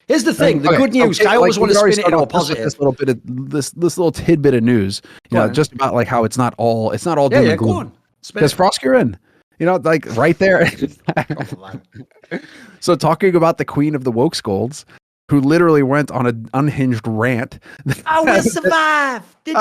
Here's the thing: the good news. I always want to spin it into a positive. This little bit of this little tidbit of news, just about like how it's not all doom and gloom. Because Froskurrin, like right there. So talking about the queen of the woke scolds, who literally went on an unhinged rant. I will survive. Dude,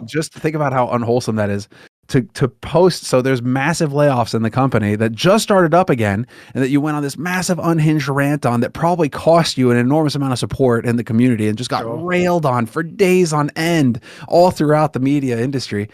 just think about how unwholesome that is. To post, so there's massive layoffs in the company that just started up again, and that you went on this massive unhinged rant on that probably cost you an enormous amount of support in the community and just got railed on for days on end all throughout the media industry.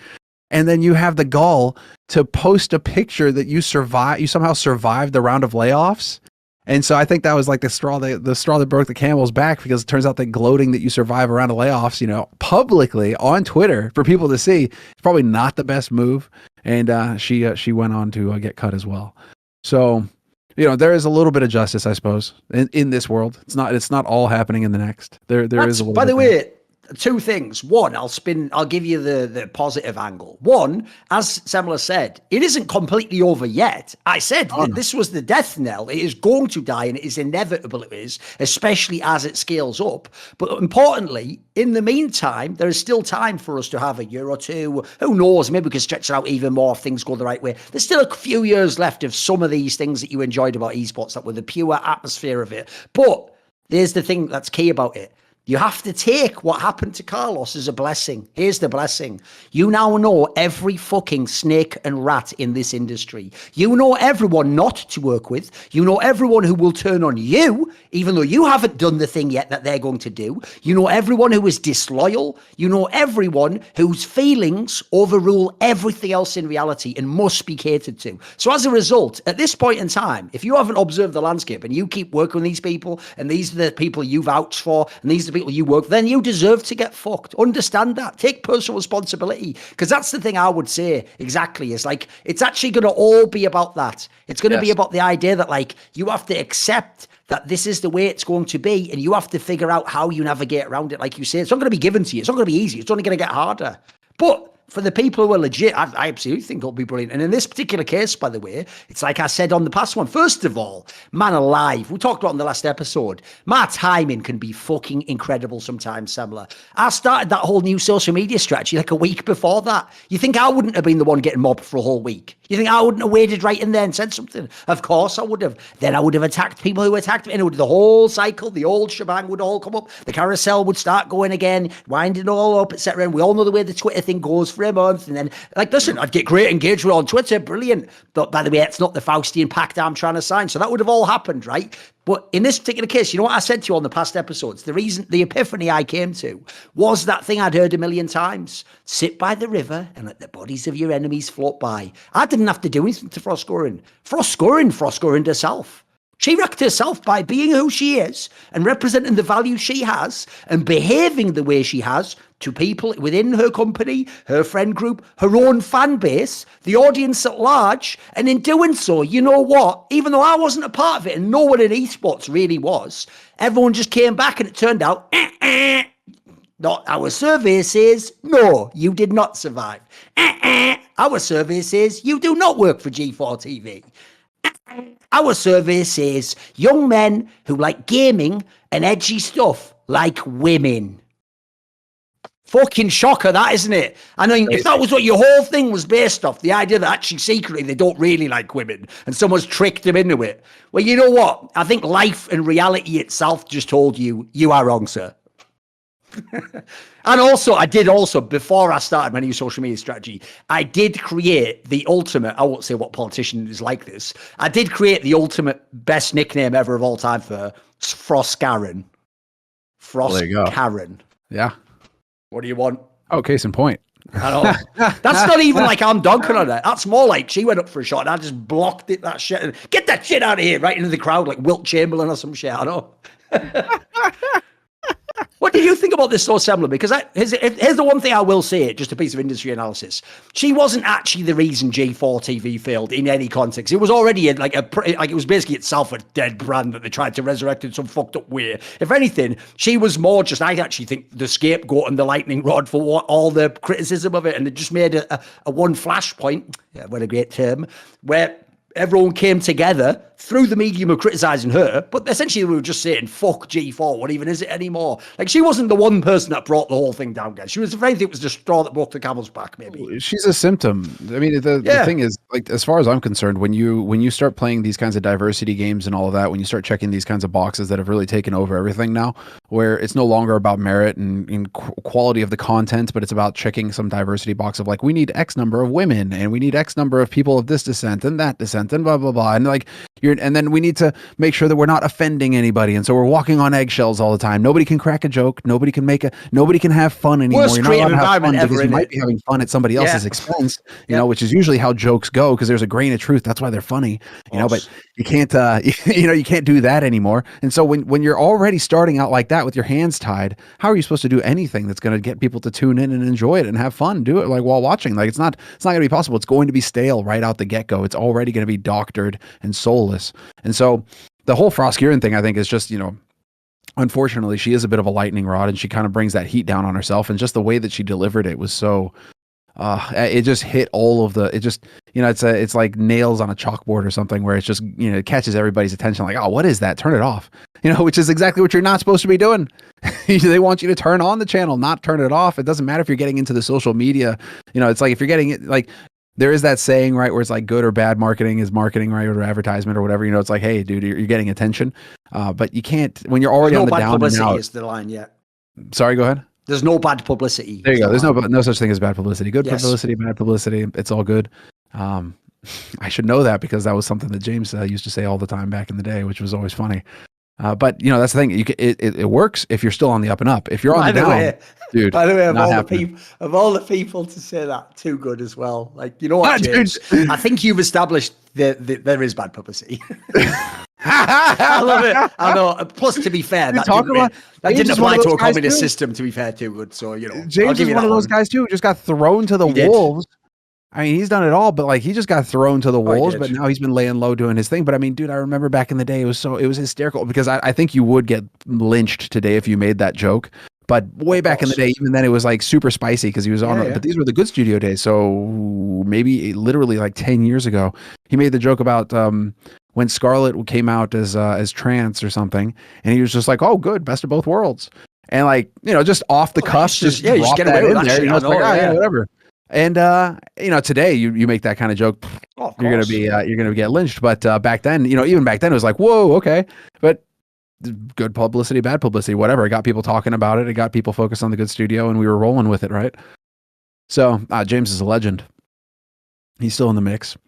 And then you have the gall to post a picture that you somehow survived the round of layoffs. And so I think that was like the straw that broke the camel's back, because it turns out that gloating that you survive a round of layoffs, publicly on Twitter for people to see, is probably not the best move. And she went on to get cut as well. So, there is a little bit of justice, I suppose, in this world. It's not all happening in the next. There is a little. By the way, two things. One, I'll give you the positive angle. One, as Semmler said, it isn't completely over yet. I said that this was the death knell. It is going to die, and it is inevitable. It is, especially as it scales up. But importantly, in the meantime, there is still time for us to have a year or two. Who knows? Maybe we can stretch it out even more if things go the right way. There's still a few years left of some of these things that you enjoyed about esports, that were the pure atmosphere of it. But there's the thing that's key about it. You have to take what happened to Carlos as a blessing. Here's the blessing. You now know every fucking snake and rat in this industry. You know everyone not to work with. You know everyone who will turn on you, even though you haven't done the thing yet that they're going to do. You know everyone who is disloyal. You know everyone whose feelings overrule everything else in reality and must be catered to. So as a result, at this point in time, if you haven't observed the landscape and you keep working with these people, and these are the people you vouch for, and these are the people you work, then you deserve to get fucked. Understand that. Take personal responsibility, because that's the thing I would say exactly. Is like, it's actually going to all be about that. It's going to be about the idea that, like, you have to accept that this is the way it's going to be, and you have to figure out how you navigate around it. Like you say, it's not going to be given to you. It's not going to be easy. It's only going to get harder. But for the people who are legit, I absolutely think it'll be brilliant. And in this particular case, by the way, it's like I said on the past one. First of all, man alive, we talked about in the last episode, my timing can be fucking incredible sometimes, Semmler. I started that whole new social media strategy like a week before that. You think I wouldn't have been the one getting mobbed for a whole week? You think I wouldn't have waded right in there and said something? Of course I would have. Then I would have attacked people who attacked me, and the whole cycle, the old shebang would all come up. The carousel would start going again, winding all up, etc. And we all know the way the Twitter thing goes for a month. And then, like, listen, I'd get great engagement on Twitter, brilliant. But by the way, it's not the Faustian pact I'm trying to sign. So that would have all happened, right? But in this particular case, you know what I said to you on the past episodes? The epiphany I came to was that thing I'd heard a million times. Sit by the river and let the bodies of your enemies float by. I didn't have to do anything to Froskurrin. Froskurrin herself. She wrecked herself by being who she is and representing the values she has and behaving the way she has to people within her company, her friend group, her own fan base, the audience at large. And in doing so, you know what? Even though I wasn't a part of it and no one in esports really was, everyone just came back and it turned out, not our survey says, no, you did not survive. Our survey says you do not work for G4 TV. Our survey says young men who like gaming and edgy stuff like women. Fucking shocker, that, isn't it? I mean, if that was what your whole thing was based off, the idea that actually secretly they don't really like women and someone's tricked them into it. Well, you know what? I think life and reality itself just told you, you are wrong, sir. And also, before I started my new social media strategy, I did create the ultimate, I won't say what politician is like this, I did create the ultimate best nickname ever of all time for her, Froskurrin. Froskurrin. Yeah. What do you want? Oh, case in point. I know. That's not even like I'm dunking on it. That's more like she went up for a shot and I just blocked it, that shit. And get that shit out of here, right into the crowd like Wilt Chamberlain or some shit. I know. What do you think about this, Semmler? Because here's the one thing I will say, just a piece of industry analysis. She wasn't actually the reason G4 TV failed in any context. It was already it was basically itself a dead brand that they tried to resurrect in some fucked up way. If anything, she was more just, I actually think, the scapegoat and the lightning rod for all the criticism of it, and it just made a one flashpoint. Yeah, what a great term. Where everyone came together through the medium of criticizing her, but essentially we were just saying, fuck G4, what even is it anymore? Like, she wasn't the one person that brought the whole thing down, guys. She was, if anything, it was the straw that broke the camel's back, maybe. She's a symptom. I mean, the thing is, like, as far as I'm concerned, when you start playing these kinds of diversity games and all of that, when you start checking these kinds of boxes that have really taken over everything now, where it's no longer about merit and quality of the content, but it's about checking some diversity box of, like, we need X number of women and we need X number of people of this descent and that descent and blah, blah, blah. And like, and then we need to make sure that we're not offending anybody. And so we're walking on eggshells all the time. Nobody can crack a joke. Nobody can have fun anymore. Worst You're not allowed to have fun because you might it. be having fun at somebody else's expense, you know, which is usually how jokes go, because there's a grain of truth. That's why they're funny, you know, but you can't, you can't do that anymore. And so when you're already starting out like that with your hands tied, how are you supposed to do anything that's going to get people to tune in and enjoy it and have fun? Do it like while watching. Like, it's not going to be possible. It's going to be stale right out the get-go. It's already going to be doctored and soulless. And so the whole Froskurrin thing, I think, is just, you know, unfortunately, she is a bit of a lightning rod, and she kind of brings that heat down on herself. And just the way that she delivered it was so, it just hit all of it just, you know, it's like nails on a chalkboard or something, where it's just, you know, it catches everybody's attention. Like, oh, what is that? Turn it off, you know, which is exactly what you're not supposed to be doing. They want you to turn on the channel, not turn it off. It doesn't matter if you're getting into the social media, you know, it's like, if you're getting it, like, there is that saying, right, where it's like good or bad marketing is marketing, right, or advertisement or whatever. You know, it's like, hey, dude, you're getting attention, but you can't, when you're already on the down and out. Is the line yet? Sorry, go ahead. There's no bad publicity. There you go. There's no such thing as bad publicity. Good publicity, bad publicity. It's all good. I should know that, because that was something that James used to say all the time back in the day, which was always funny. But you know, that's the thing. It works if you're still on the up and up. If you're on the down, dude. By the way, of all the people to say that, too good as well. Like, you know what, James? I think you've established that there is bad publicity. I love it. I know. Plus, to be fair, that didn't apply to a communist system. To be fair, too good. So, you know, James is one of those guys too, who just got thrown to the wolves. I mean, he's done it all, but like, he just got thrown to the wolves, but now he's been laying low doing his thing. But I mean, dude, I remember back in the day, it was hysterical, because I think you would get lynched today if you made that joke. But way back in the day, even then, it was like super spicy, because he was on but these were the good studio days. So maybe literally like 10 years ago, he made the joke about when Scarlett came out as trans or something, and he was just like, oh, good, best of both worlds. And like, you know, just off the cuff, you just get away with that there. You know, it's like, yeah, whatever. And you know, today you make that kind of joke, you're gonna get lynched. But back then, you know, even back then, it was like, whoa, okay. But good publicity, bad publicity, whatever. It got people talking about it. It got people focused on the good studio, and we were rolling with it, right? So James is a legend. He's still in the mix.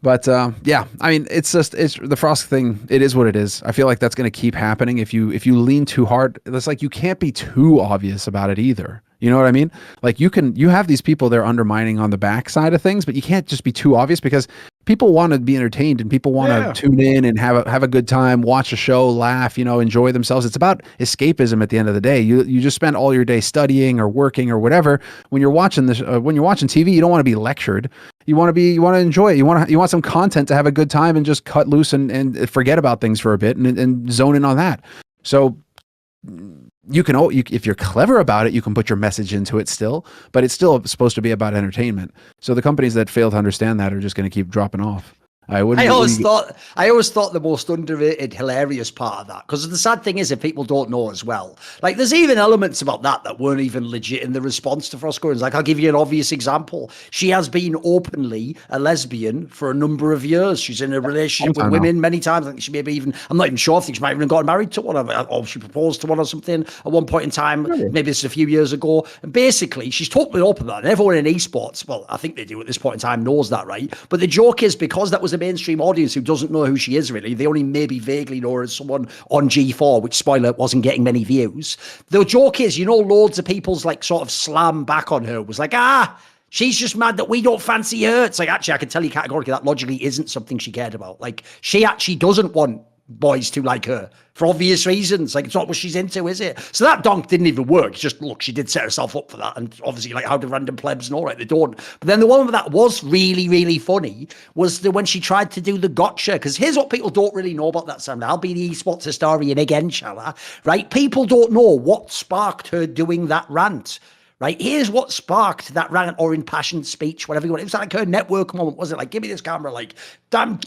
But yeah, I mean, it's the Frosk thing. It is what it is. I feel like that's going to keep happening. If you lean too hard, it's like, you can't be too obvious about it either. You know what I mean? Like, you have these people they're undermining on the back side of things, but you can't just be too obvious, because people want to be entertained, and people want to tune in and have a good time, watch a show, laugh, you know, enjoy themselves. It's about escapism at the end of the day. You just spend all your day studying or working or whatever. When you're watching this, when you're watching TV, you don't want to be lectured. You want to enjoy it. You want some content to have a good time and just cut loose and forget about things for a bit and zone in on that. So you can, if you're clever about it, you can put your message into it still, but it's still supposed to be about entertainment. So the companies that fail to understand that are just going to keep dropping off. I always thought the most underrated, hilarious part of that, because the sad thing is, if people don't know as well, like, there's even elements about that weren't even legit in the response to Froskurrin. Like, I'll give you an obvious example. She has been openly a lesbian for a number of years. She's in a relationship with women many times. I think she maybe even, I'm not even sure, I think she might have even got married to one, or she proposed to one or something at one point in time. Really? Maybe this is a few years ago. And basically, she's totally open with that. And everyone in esports, well, I think they do at this point in time, knows that, right? But the joke is, because that was a mainstream audience who doesn't know who she is really, they only maybe vaguely know her as someone on G4, which, spoiler, wasn't getting many views. The joke is, you know, loads of people's like sort of slam back on her was like, she's just mad that we don't fancy her. It's like, actually, I can tell you categorically that logically isn't something she cared about. Like, she actually doesn't want boys to like her for obvious reasons. Like, it's not what she's into, is it? So that donk didn't even work. It's just, look, she did set herself up for that, and obviously, like, how do random plebs know? Right, they don't. But then the one that was really, really funny was when she tried to do the gotcha, because here's what people don't really know about that, Sam. I'll be the esports historian again, shall I? Right, people don't know what sparked her doing that rant. right? Here's what sparked that rant or impassioned speech, whatever you want. It was like her network moment, was it? Like, give me this camera, like, damn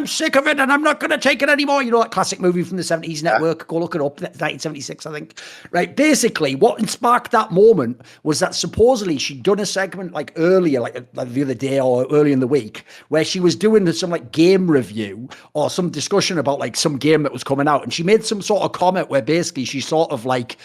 sick of it, and I'm not going to take it anymore. You know, that classic movie from the 70s, Network. Go look it up, 1976, I think. Right? Basically, what sparked that moment was that supposedly she'd done a segment like earlier, like the other day or early in the week, where she was doing some like game review or some discussion about like some game that was coming out, and she made some sort of comment where basically she sort of like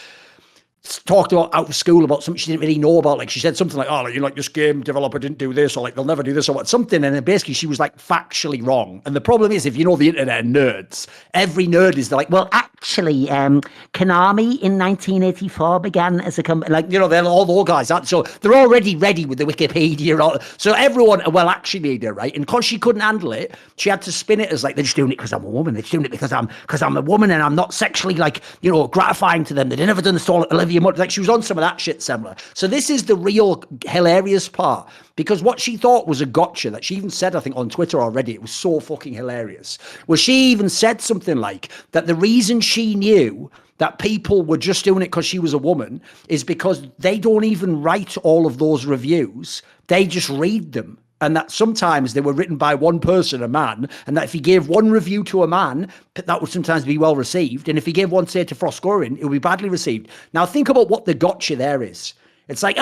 talked about out of school about something she didn't really know about. Like she said something like, oh, like, you know, like this game developer didn't do this, or like they'll never do this, or what, something. And then basically she was like factually wrong. And the problem is, if you know the internet and nerds, every nerd is like, well, actually, Konami in 1984 began as a company. Like, you know, they're all those guys. So they're already ready with the Wikipedia. So everyone, well, actually, did, right? And because she couldn't handle it, she had to spin it as like, they're just doing it because I'm a woman. They're just doing it because I'm a woman and I'm not sexually, like, you know, gratifying to them. They'd never done this to Olivia. Like, she was on some of that shit, Semmler. So this is the real hilarious part, because what she thought was a gotcha that she even said, I think, on Twitter already, it was so fucking hilarious, was she even said something like that the reason she knew that people were just doing it because she was a woman is because they don't even write all of those reviews. They just read them. And that sometimes they were written by one person, a man, and that if he gave one review to a man, that would sometimes be well received. And if he gave one, say, to Froskurrin, it would be badly received. Now think about what the gotcha there is. It's like,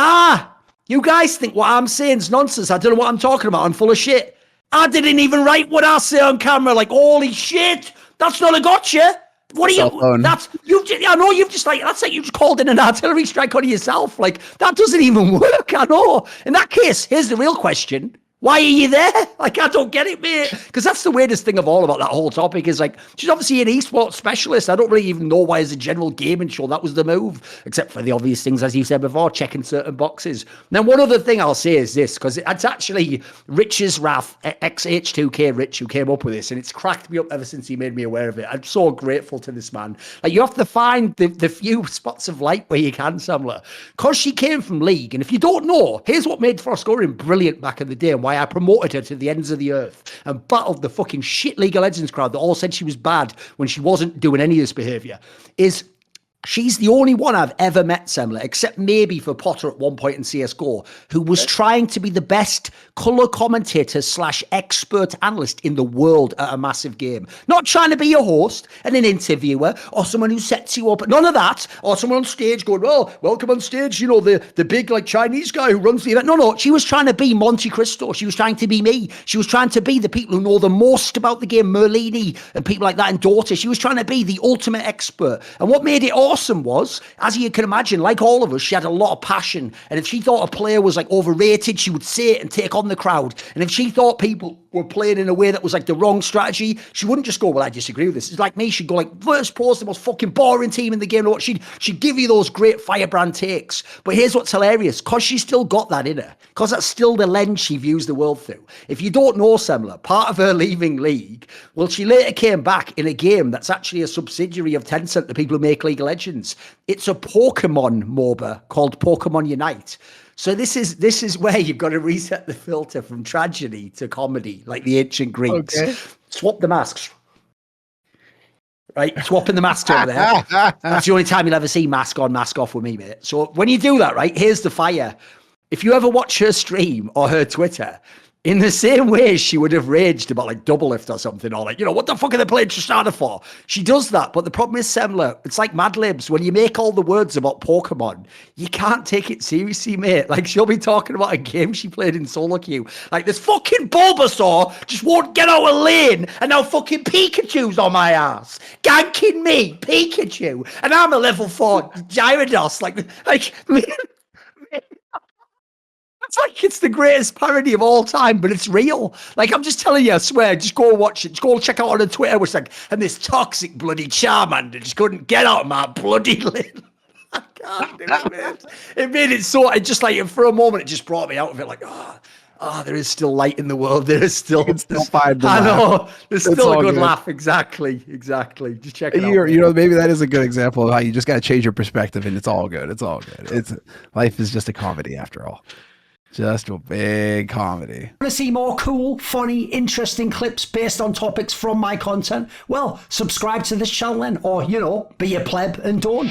you guys think what I'm saying is nonsense. I don't know what I'm talking about. I'm full of shit. I didn't even write what I say on camera. Like, holy shit, that's not a gotcha. What are you? I know you've just like, that's like you just called in an artillery strike on yourself. Like, that doesn't even work. I know. In that case, here's the real question. Why are you there? Like, I don't get it, mate. Because that's the weirdest thing of all about that whole topic is like, she's obviously an esports specialist. I don't really even know why as a general gaming show that was the move, except for the obvious things, as you said before, checking certain boxes. Now, one other thing I'll say is this, because it's actually Rich's Wrath, XH2K Rich, who came up with this, and it's cracked me up ever since he made me aware of it. I'm so grateful to this man. Like, you have to find the few spots of light where you can, Semmler. Because she came from League, and if you don't know, here's what made Froskurrin brilliant back in the day, and why I promoted her to the ends of the earth and battled the fucking shit League of Legends crowd that all said she was bad when she wasn't doing any of this behavior, is she's the only one I've ever met, Semmler, except maybe for Potter at one point in CSGO, who was trying to be the best colour commentator / expert analyst in the world at a massive game. Not trying to be a host and an interviewer or someone who sets you up. None of that. Or someone on stage going, well, welcome on stage, you know, the big like Chinese guy who runs the event. No, she was trying to be Monte Cristo. She was trying to be me. She was trying to be the people who know the most about the game, Merlini and people like that, and Daughter. She was trying to be the ultimate expert. And what made it awesome was, as you can imagine, like all of us, she had a lot of passion. And if she thought a player was like overrated, she would say it and take on the crowd. And if she thought people were playing in a way that was like the wrong strategy, she wouldn't just go, well, I disagree with this. It's like me, she'd go like, First Pro's the most fucking boring team in the game. She'd give you those great firebrand takes. But here's what's hilarious, because she's still got that in her, because that's still the lens she views the world through. If you don't know Semmler, part of her leaving League, well, she later came back in a game that's actually a subsidiary of Tencent, the people who make League of Legends. It's a Pokemon MOBA called Pokemon Unite. So this is where you've got to reset the filter from tragedy to comedy, like the ancient Greeks. Okay. Swap the masks. Right? Swapping the masks over there. That's the only time you'll ever see mask on, mask off with me, mate. So when you do that, right, here's the fire. If you ever watch her stream or her Twitter, in the same way she would have raged about like Doublelift or something, or like, you know, what the fuck are they playing Tristana for? She does that, but the problem is, Semmler, it's like Mad Libs. When you make all the words about Pokemon, you can't take it seriously, mate. Like, she'll be talking about a game she played in solo queue. Like, this fucking Bulbasaur just won't get out of lane, and now fucking Pikachu's on my ass, ganking me, Pikachu, and I'm a level 4 Gyarados. Like it's like it's the greatest parody of all time, but it's real. Like, I'm just telling you, I swear, just go watch it. Just go check out on Twitter, which like, and this toxic bloody Charmander just couldn't get out of my bloody lid. I can't do it, man. It made it so, it just like, for a moment, it just brought me out of it like, there is still light in the world. There is still, find the I know, there's it's still a good laugh. Exactly. Just check it out. You know, maybe that is a good example of how you just got to change your perspective, and it's all good. It's all good. Life is just a comedy after all. Just a big comedy. Want to see more cool, funny, interesting clips based on topics from my content? Well, subscribe to this channel then, or, you know, be a pleb and don't.